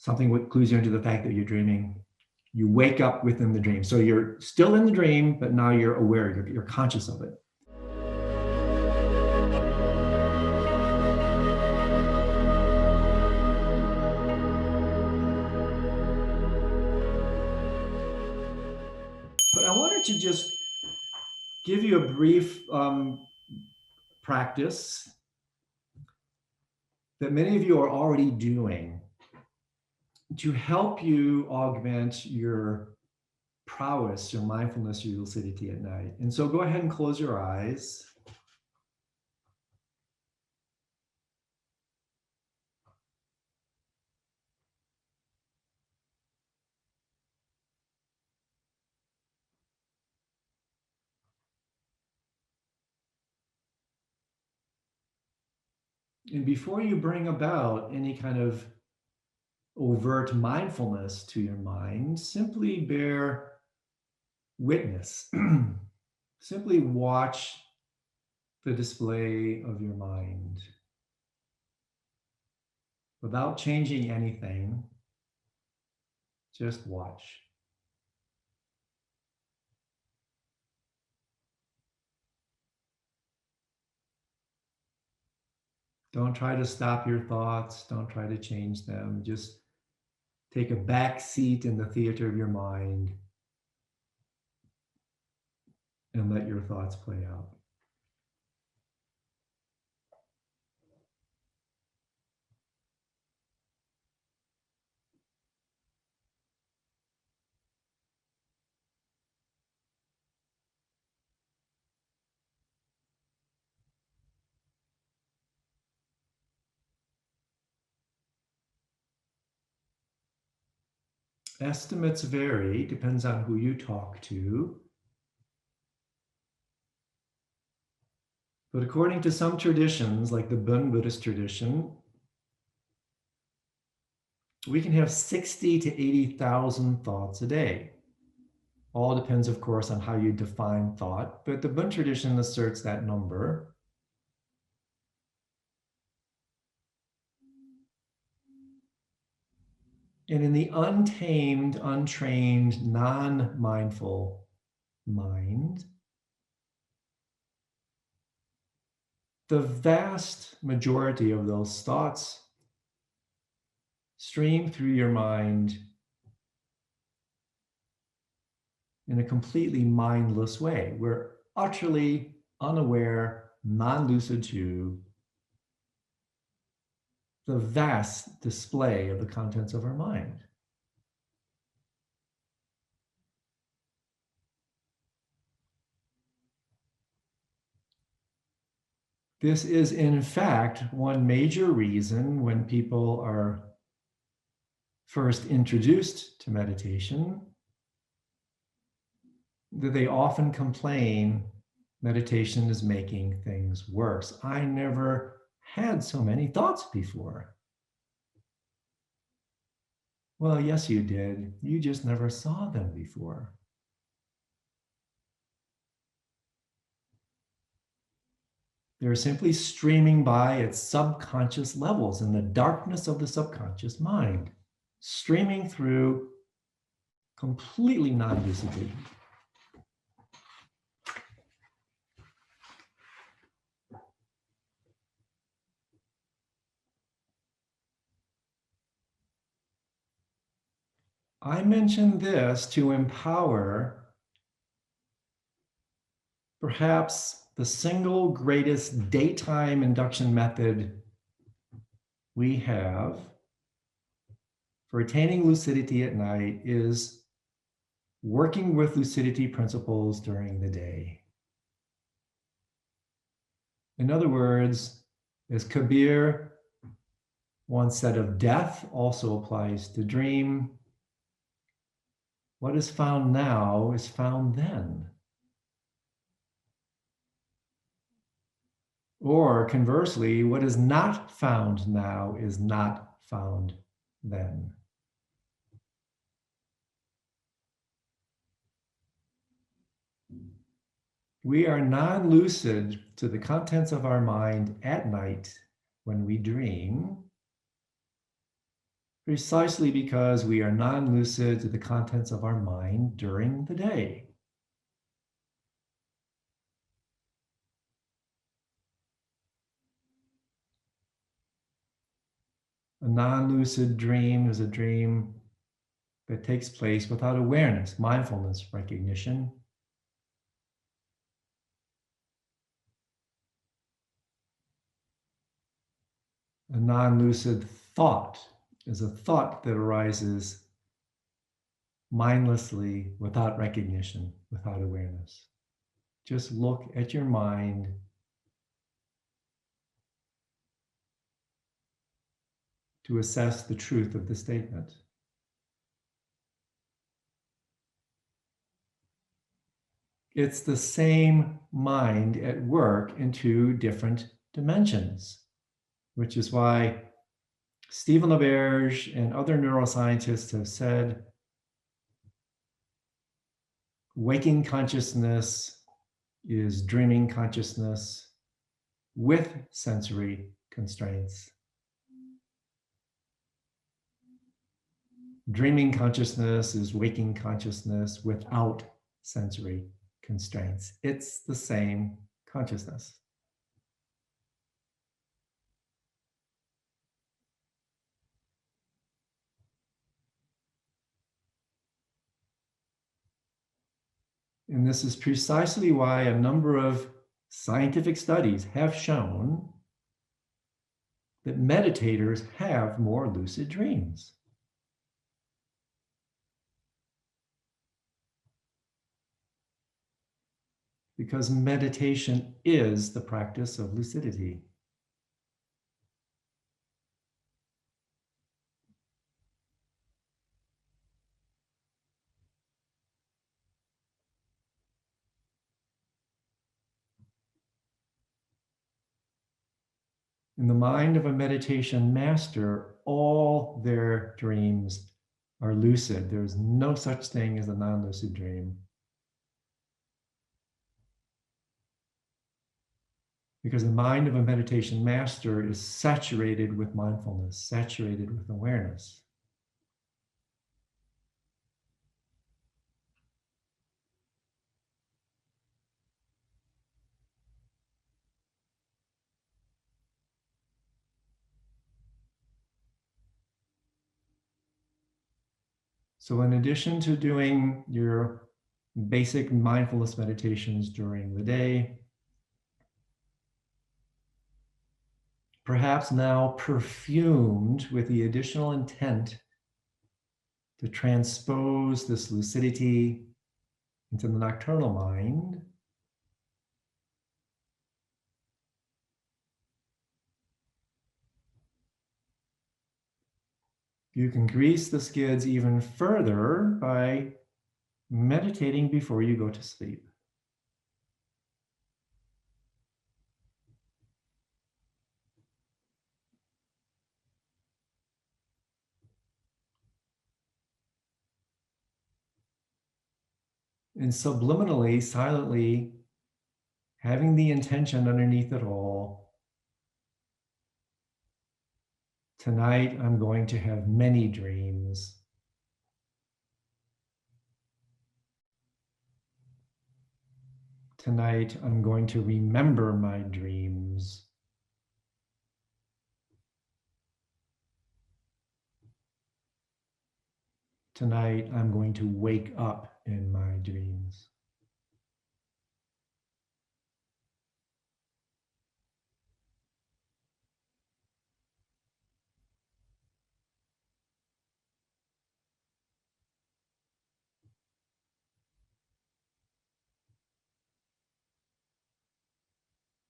something what clues you into the fact that you're dreaming. You wake up within the dream. So you're still in the dream, but now you're aware, you're conscious of it. But I wanted to just give you a brief practice that many of you are already doing to help you augment your prowess, your mindfulness, your lucidity at night. And so go ahead and close your eyes. And before you bring about any kind of overt mindfulness to your mind, simply bear witness. Simply watch the display of your mind without changing anything. Just watch. Don't try to stop your thoughts. Don't try to change them. Just take a back seat in the theater of your mind and let your thoughts play out. Estimates vary, depends on who you talk to. But according to some traditions, like the Bön Buddhist tradition, we can have 60 to 80,000 thoughts a day. All depends, of course, on how you define thought, but the Bön tradition asserts that number. And in the untamed, untrained, non-mindful mind, the vast majority of those thoughts stream through your mind in a completely mindless way. We're utterly unaware, non-lucid to the vast display of the contents of our mind. This is, in fact, one major reason when people are first introduced to meditation, that they often complain meditation is making things worse. I never had so many thoughts before. Well, yes, you did. You just never saw them before. They're simply streaming by at subconscious levels in the darkness of the subconscious mind, streaming through completely non-lucidity. I mentioned this to empower perhaps the single greatest daytime induction method we have for attaining lucidity at night is working with lucidity principles during the day. In other words, as Kabir once said of death, also applies to dream. What is found now is found then. Or conversely, what is not found now is not found then. We are non-lucid to the contents of our mind at night when we dream, precisely because we are non-lucid to the contents of our mind during the day. A non-lucid dream is a dream that takes place without awareness, mindfulness, recognition. A non-lucid thought is a thought that arises mindlessly, without recognition, without awareness. Just look at your mind to assess the truth of the statement. It's the same mind at work in two different dimensions, which is why Stephen LaBerge and other neuroscientists have said waking consciousness is dreaming consciousness with sensory constraints. Dreaming consciousness is waking consciousness without sensory constraints. It's the same consciousness. And this is precisely why a number of scientific studies have shown that meditators have more lucid dreams. Because meditation is the practice of lucidity. In the mind of a meditation master, all their dreams are lucid. There's no such thing as a non-lucid dream. Because the mind of a meditation master is saturated with mindfulness, saturated with awareness. So in addition to doing your basic mindfulness meditations during the day, perhaps now perfumed with the additional intent to transpose this lucidity into the nocturnal mind, you can grease the skids even further by meditating before you go to sleep. And subliminally, silently, having the intention underneath it all, tonight I'm going to have many dreams. Tonight I'm going to remember my dreams. Tonight I'm going to wake up in my dreams.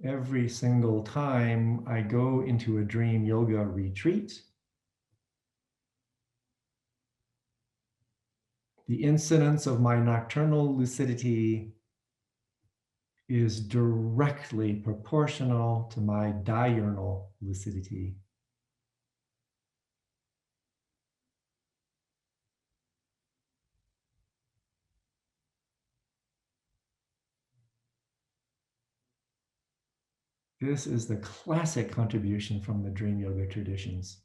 Every single time I go into a dream yoga retreat, the incidence of my nocturnal lucidity is directly proportional to my diurnal lucidity. This is the classic contribution from the dream yoga traditions.